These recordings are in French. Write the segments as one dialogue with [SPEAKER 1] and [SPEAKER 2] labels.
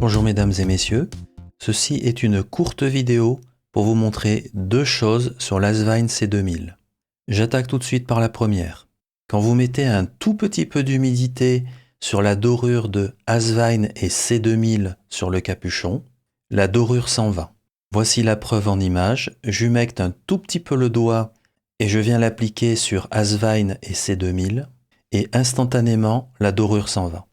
[SPEAKER 1] Bonjour mesdames et messieurs, ceci est une courte vidéo pour vous montrer deux choses sur l'Asvine C2000. J'attaque tout de suite par la première. Quand vous mettez un tout petit peu d'humidité sur la dorure de Asvine et C2000 sur le capuchon, la dorure s'en va. Voici la preuve en image, j'humecte un tout petit peu le doigt et je viens l'appliquer sur Asvine et C2000 et instantanément la dorure s'en va.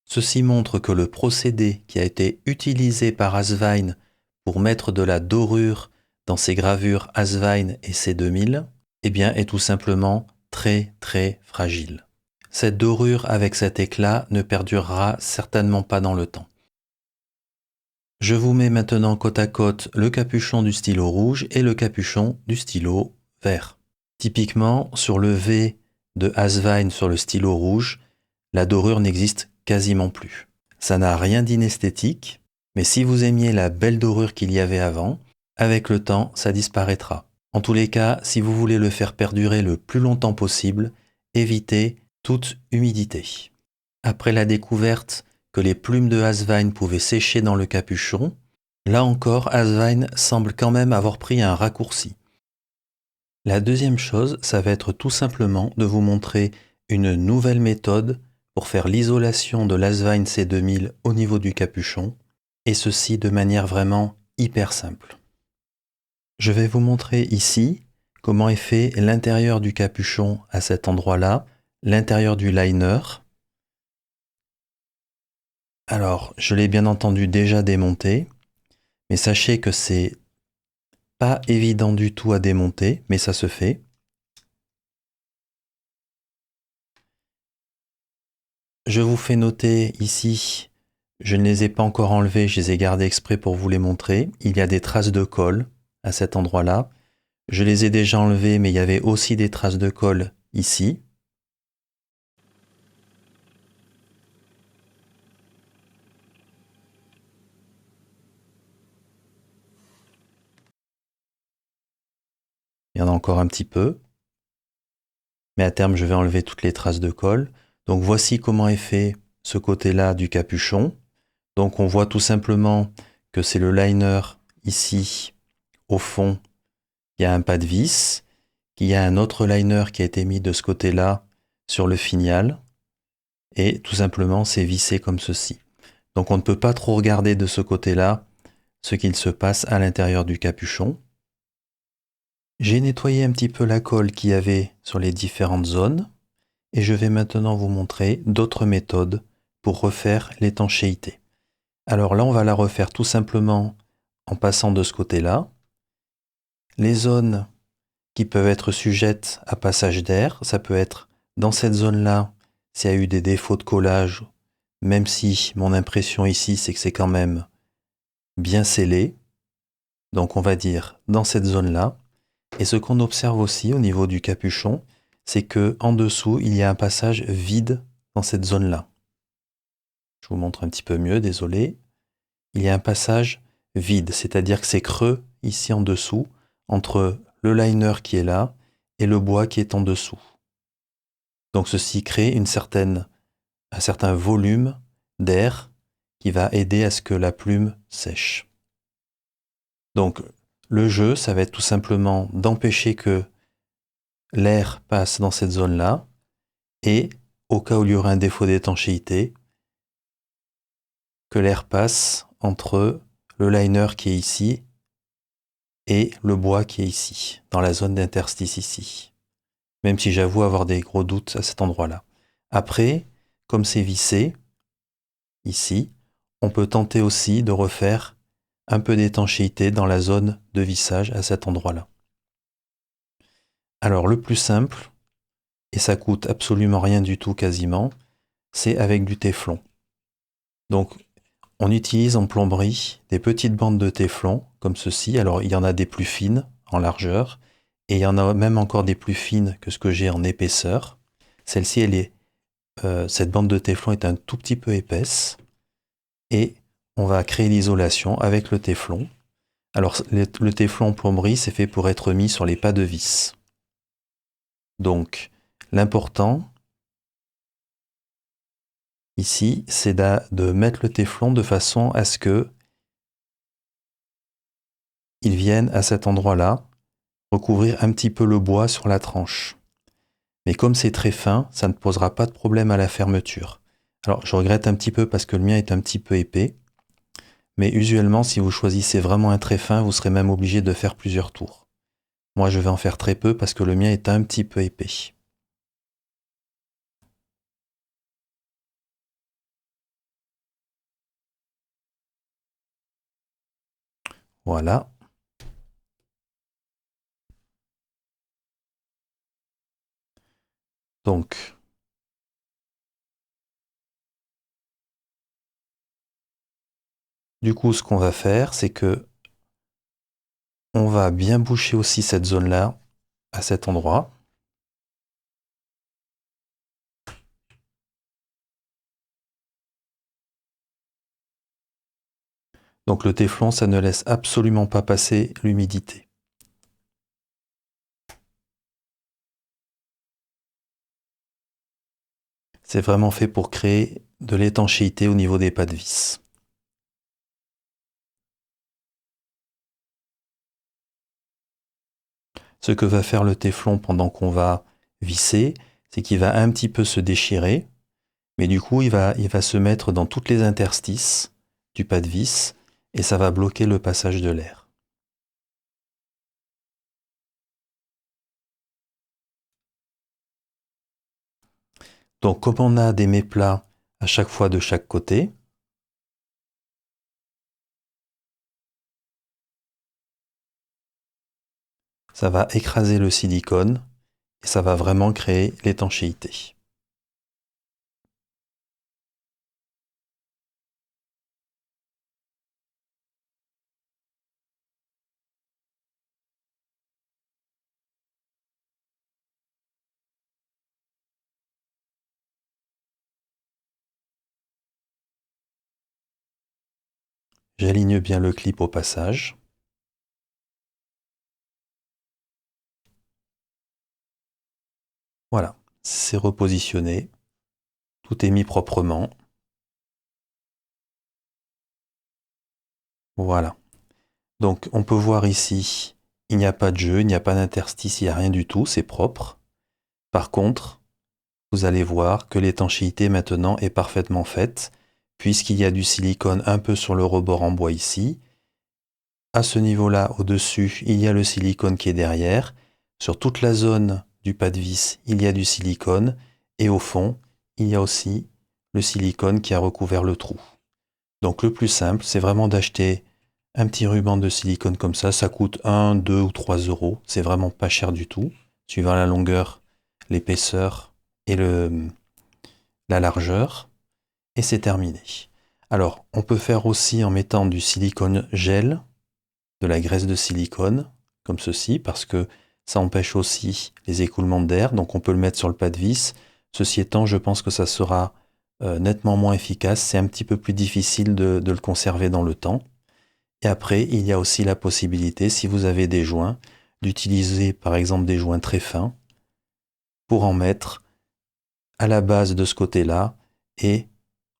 [SPEAKER 1] Ceci montre que le procédé qui a été utilisé par Asvine pour mettre de la dorure dans ses gravures Asvine et C2000 est tout simplement très fragile. Cette dorure avec cet éclat ne perdurera certainement pas dans le temps. Je vous mets maintenant côte à côte le capuchon du stylo rouge et le capuchon du stylo vert. Typiquement, sur le V de Asvine sur le stylo rouge, la dorure n'existe quasiment plus. Ça n'a rien d'inesthétique, mais si vous aimiez la belle dorure qu'il y avait avant, avec le temps, ça disparaîtra. En tous les cas, si vous voulez le faire perdurer le plus longtemps possible, évitez toute humidité. Après la découverte que les plumes de Asvine pouvaient sécher dans le capuchon, là encore, Asvine semble quand même avoir pris un raccourci. La deuxième chose, ça va être tout simplement de vous montrer une nouvelle méthode pour faire l'isolation de l'Asvine C2000 au niveau du capuchon, et ceci de manière vraiment hyper simple. Je vais vous montrer ici comment est fait l'intérieur du capuchon à cet endroit-là, l'intérieur du liner. Alors, je l'ai bien entendu déjà démonté, mais sachez que c'est pas évident du tout à démonter, mais ça se fait. Je vous fais noter ici, je ne les ai pas encore enlevés, je les ai gardés exprès pour vous les montrer. Il y a des traces de colle à cet endroit-là. Je les ai déjà enlevés, mais il y avait aussi des traces de colle ici. Il y en a encore un petit peu. Mais à terme, je vais enlever toutes les traces de colle. Donc voici comment est fait ce côté-là du capuchon. Donc on voit tout simplement que c'est le liner ici, au fond, il y a un pas de vis, qu'il y a un autre liner qui a été mis de ce côté-là sur le finial, et tout simplement c'est vissé comme ceci. Donc on ne peut pas trop regarder de ce côté-là ce qu'il se passe à l'intérieur du capuchon. J'ai nettoyé un petit peu la colle qu'il y avait sur les différentes zones, et je vais maintenant vous montrer d'autres méthodes pour refaire l'étanchéité. Alors là, on va la refaire tout simplement en passant de ce côté-là. Les zones qui peuvent être sujettes à passage d'air, ça peut être dans cette zone-là, s'il y a eu des défauts de collage, même si mon impression ici, c'est que c'est quand même bien scellé. Donc on va dire dans cette zone-là. Et ce qu'on observe aussi au niveau du capuchon, c'est que en dessous, il y a un passage vide dans cette zone-là. Je vous montre un petit peu mieux, désolé. Il y a un passage vide, c'est-à-dire que c'est creux ici en dessous, entre le liner qui est là et le bois qui est en dessous. Donc ceci crée un certain volume d'air qui va aider à ce que la plume sèche. Donc le jeu, ça va être tout simplement d'empêcher que l'air passe dans cette zone-là, et au cas où il y aurait un défaut d'étanchéité, que l'air passe entre le liner qui est ici et le bois qui est ici, dans la zone d'interstice ici. Même si j'avoue avoir des gros doutes à cet endroit-là. Après, comme c'est vissé, ici, on peut tenter aussi de refaire un peu d'étanchéité dans la zone de vissage à cet endroit-là. Alors le plus simple, et ça coûte absolument rien du tout quasiment, c'est avec du téflon. Donc on utilise en plomberie des petites bandes de téflon comme ceci. Alors il y en a des plus fines en largeur et il y en a même encore des plus fines que ce que j'ai en épaisseur. Celle-ci, cette bande de téflon est un tout petit peu épaisse et on va créer l'isolation avec le téflon. Alors le téflon en plomberie, c'est fait pour être mis sur les pas de vis. Donc l'important, ici, c'est de mettre le téflon de façon à ce que il vienne à cet endroit-là, recouvrir un petit peu le bois sur la tranche. Mais comme c'est très fin, ça ne posera pas de problème à la fermeture. Alors, je regrette un petit peu parce que le mien est un petit peu épais. Mais usuellement, si vous choisissez vraiment un très fin, vous serez même obligé de faire plusieurs tours. Moi, je vais en faire très peu parce que le mien est un petit peu épais. Voilà. Donc, du coup, ce qu'on va faire, c'est que on va bien boucher aussi cette zone-là, à cet endroit. Donc le téflon, ça ne laisse absolument pas passer l'humidité. C'est vraiment fait pour créer de l'étanchéité au niveau des pas de vis. Ce que va faire le téflon pendant qu'on va visser, c'est qu'il va un petit peu se déchirer, mais du coup, il va se mettre dans toutes les interstices du pas de vis et ça va bloquer le passage de l'air. Donc, comme on a des méplats à chaque fois de chaque côté, ça va écraser le silicone et ça va vraiment créer l'étanchéité. J'aligne bien le clip au passage. Voilà, c'est repositionné. Tout est mis proprement. Voilà. Donc on peut voir ici, il n'y a pas de jeu, il n'y a pas d'interstice, il n'y a rien du tout, c'est propre. Par contre, vous allez voir que l'étanchéité maintenant est parfaitement faite, puisqu'il y a du silicone un peu sur le rebord en bois ici. À ce niveau-là, au-dessus, il y a le silicone qui est derrière. Sur toute la zone du pas de vis, il y a du silicone. Et au fond, il y a aussi le silicone qui a recouvert le trou. Donc le plus simple, c'est vraiment d'acheter un petit ruban de silicone comme ça. Ça coûte 1, 2 ou 3 euros. C'est vraiment pas cher du tout, suivant la longueur, l'épaisseur et la largeur. Et c'est terminé. Alors, on peut faire aussi en mettant du silicone gel, de la graisse de silicone, comme ceci, parce que ça empêche aussi les écoulements d'air, donc on peut le mettre sur le pas de vis. Ceci étant, je pense que ça sera nettement moins efficace, c'est un petit peu plus difficile de le conserver dans le temps. Et après, il y a aussi la possibilité, si vous avez des joints, d'utiliser par exemple des joints très fins pour en mettre à la base de ce côté-là et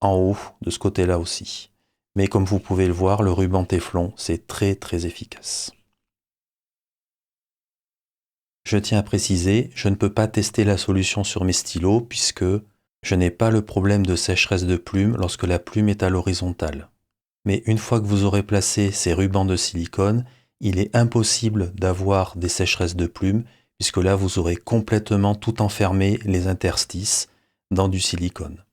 [SPEAKER 1] en haut de ce côté-là aussi. Mais comme vous pouvez le voir, le ruban téflon, c'est très très efficace. Je tiens à préciser, je ne peux pas tester la solution sur mes stylos puisque je n'ai pas le problème de sécheresse de plume lorsque la plume est à l'horizontale. Mais une fois que vous aurez placé ces rubans de silicone, il est impossible d'avoir des sécheresses de plume puisque là vous aurez complètement tout enfermé les interstices dans du silicone.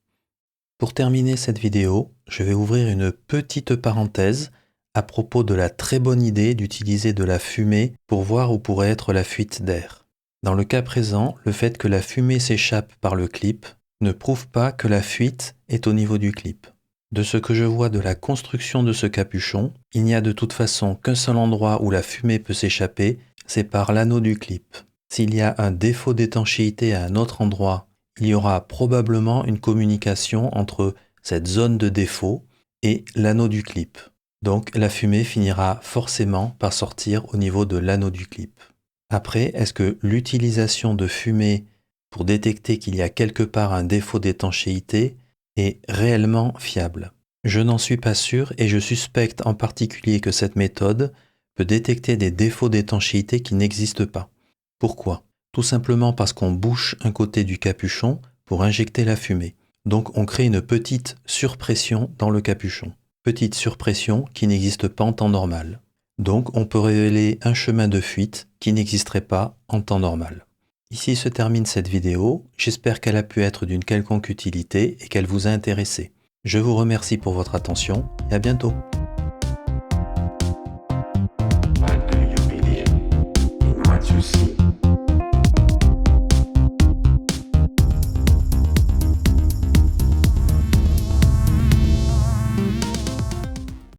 [SPEAKER 1] Pour terminer cette vidéo, je vais ouvrir une petite parenthèse à propos de la très bonne idée d'utiliser de la fumée pour voir où pourrait être la fuite d'air. Dans le cas présent, le fait que la fumée s'échappe par le clip ne prouve pas que la fuite est au niveau du clip. De ce que je vois de la construction de ce capuchon, il n'y a de toute façon qu'un seul endroit où la fumée peut s'échapper, c'est par l'anneau du clip. S'il y a un défaut d'étanchéité à un autre endroit, il y aura probablement une communication entre cette zone de défaut et l'anneau du clip. Donc la fumée finira forcément par sortir au niveau de l'anneau du clip. Après, est-ce que l'utilisation de fumée pour détecter qu'il y a quelque part un défaut d'étanchéité est réellement fiable. Je n'en suis pas sûr et je suspecte en particulier que cette méthode peut détecter des défauts d'étanchéité qui n'existent pas. Pourquoi? Tout simplement parce qu'on bouche un côté du capuchon pour injecter la fumée. Donc on crée une petite surpression dans le capuchon. Petite surpression qui n'existe pas en temps normal. Donc on peut révéler un chemin de fuite qui n'existerait pas en temps normal. Ici se termine cette vidéo, j'espère qu'elle a pu être d'une quelconque utilité et qu'elle vous a intéressé. Je vous remercie pour votre attention et à bientôt.